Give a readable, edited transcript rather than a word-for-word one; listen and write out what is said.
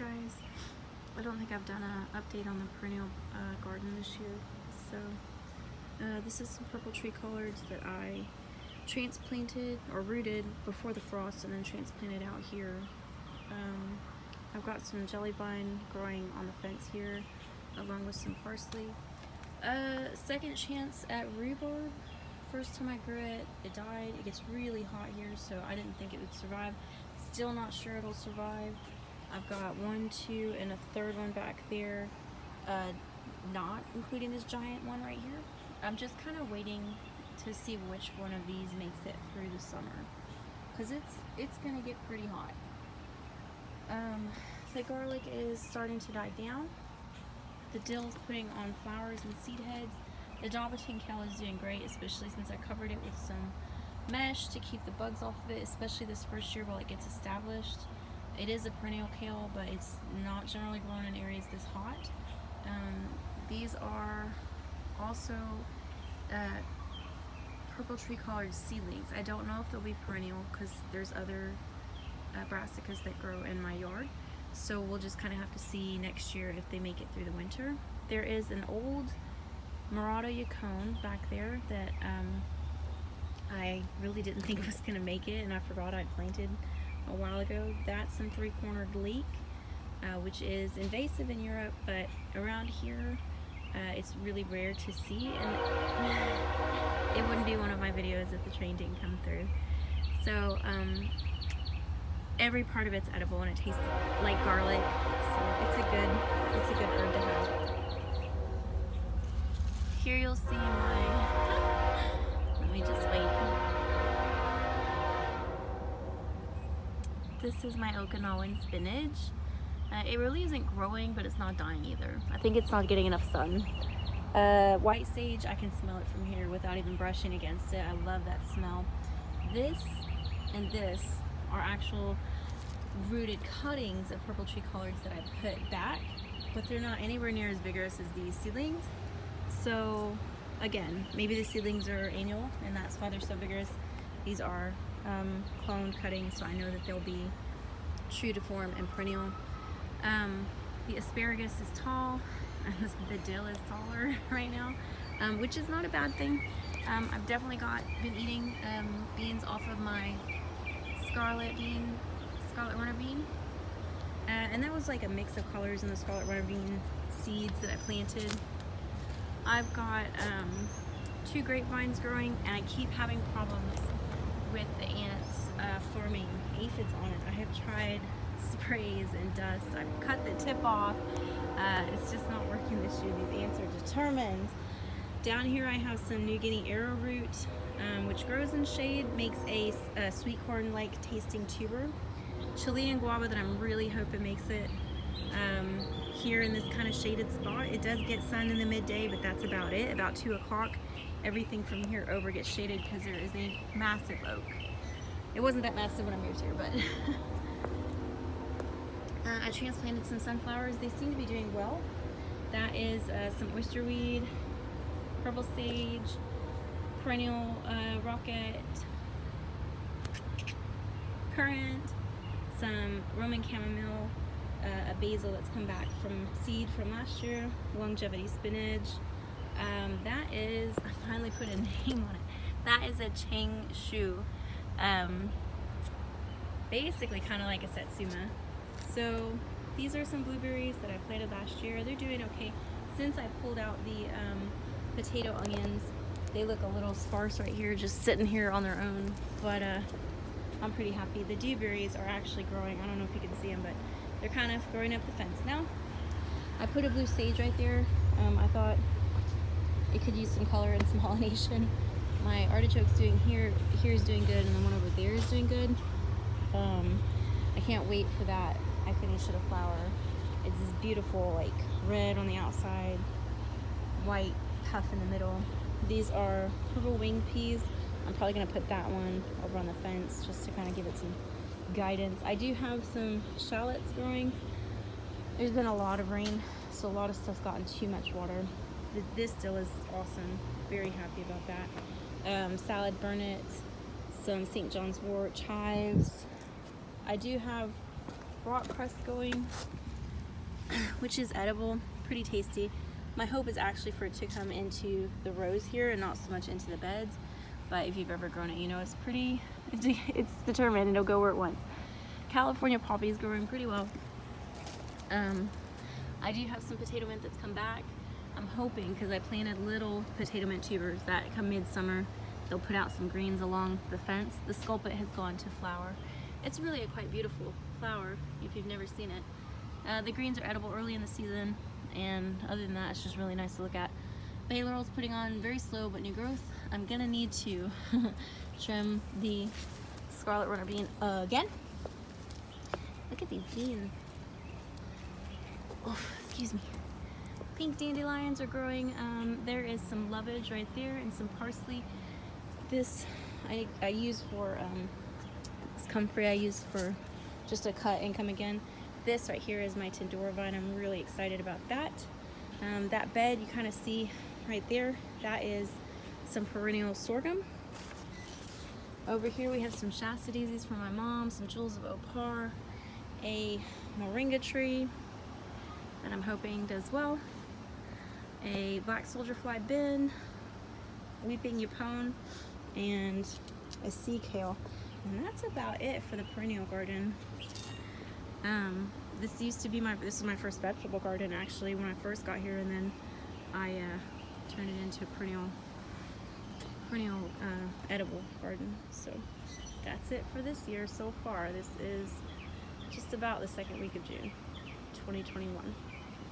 guys, I don't think I've done an update on the perennial garden this year. So this is some purple tree collards that I transplanted or rooted before the frost and then transplanted out here. I've got some jelly vine growing on the fence here along with some parsley. Second chance at rhubarb. First time I grew it, it died. It gets really hot here, so I didn't think it would survive. Still not sure it'll survive. I've got 1, 2, and a third one back there, not including this giant one right here. I'm just kind of waiting to see which one of these makes it through the summer, because it's gonna get pretty hot. The garlic is starting to die down. The dill is putting on flowers and seed heads. The Kale is doing great, especially since I covered it with some mesh to keep the bugs off of it, especially this first year while it gets established. It is a perennial kale, but it's not generally grown in areas this hot. These are also purple tree collard seedlings. I don't know if they'll be perennial because there's other brassicas that grow in my yard. So we'll just kind of have to see next year if they make it through the winter. There is an old Murata Yacone back there that I really didn't think was going to make it, and I forgot I'd planted a while ago. That's some three-cornered leek, which is invasive in Europe, but around here it's really rare to see, and it wouldn't be one of my videos if the train didn't come through. So every part of it's edible and it tastes like garlic, so it's a good herb to have. Here you'll see my, let me just wait. This is my Okinawan spinach. It really isn't growing, but it's not dying either. I think it's not getting enough sun. White sage, I can smell it from here without even brushing against it. I love that smell. This and this are actual rooted cuttings of purple tree collards that I put back, but they're not anywhere near as vigorous as these seedlings. So again, maybe the seedlings are annual and that's why they're so vigorous. These are cloned cuttings, so I know that they'll be true to form and perennial. The asparagus is tall, and the dill is taller right now, which is not a bad thing. I've definitely been eating beans off of my scarlet runner bean, and that was like a mix of colors in the scarlet runner bean seeds that I planted. I've got 2 grapevines growing, and I keep having problems with the ants forming aphids on it. I have tried sprays and dust. I've cut the tip off. It's just not working this year. These ants are determined. Down here I have some New Guinea arrowroot, which grows in shade, makes a sweet corn-like tasting tuber. Chilean guava that I'm really hoping makes it here in this kind of shaded spot. It does get sun in the midday, but that's about it. About 2 o'clock, everything from here over gets shaded because there is a massive oak. It wasn't that massive when I moved here, but I transplanted some sunflowers. They seem to be doing well. That is some oysterweed, purple sage, perennial rocket, currant, some Roman chamomile, a basil that's come back from seed from last year, longevity spinach. That is, I finally put a name on it. That is a Chang Shu. Basically kind of like a Satsuma. So these are some blueberries that I planted last year. They're doing okay. Since I pulled out the potato onions, they look a little sparse right here, just sitting here on their own, but I'm pretty happy. The dewberries are actually growing. I don't know if you can see them, but they're kind of growing up the fence now. I put a blue sage right there. I thought it could use some color and some pollination. My artichoke's doing here is doing good, and the one over there is doing good. I can't wait for that. I finished it a flower. It's this beautiful like red on the outside, white puff in the middle. These are purple winged peas. I'm probably gonna put that one over on the fence just to kind of give it some guidance. I do have some shallots growing. There's been a lot of rain, so a lot of stuff's gotten too much water. This still is awesome. Very happy about that. Salad burnets, some St. John's wort, chives. I do have rock crust going. which is edible, pretty tasty. My hope is actually for it to come into the rows here and not so much into the beds. But if you've ever grown it, you know it's pretty, it's determined, it'll go where it wants. California poppy is growing pretty well. I do have some potato mint that's come back. I'm hoping, because I planted little potato mint tubers, that come midsummer they'll put out some greens along the fence. The sculpit has gone to flower. It's really a quite beautiful flower if you've never seen it. The greens are edible early in the season, and other than that, it's just really nice to look at. Bay laurel's putting on very slow but new growth. I'm gonna need to trim the scarlet runner bean again. Look at these beans. Oh, excuse me. Pink dandelions are growing. There is some lovage right there and some parsley. This I use for this comfrey. I use for just a cut and come again. This right here is my Tindora vine. I'm really excited about that. That bed you kind of see right there, that is some perennial sorghum. Over here we have some Shasta daisies from my mom, some jewels of opar, a moringa tree that I'm hoping does well, a black soldier fly bin, weeping yapone, and a sea kale. And that's about it for the perennial garden. This used to be this is my first vegetable garden actually when I first got here, and then I turned it into a perennial edible garden. So that's it for this year so far. This is just about the second week of June 2021.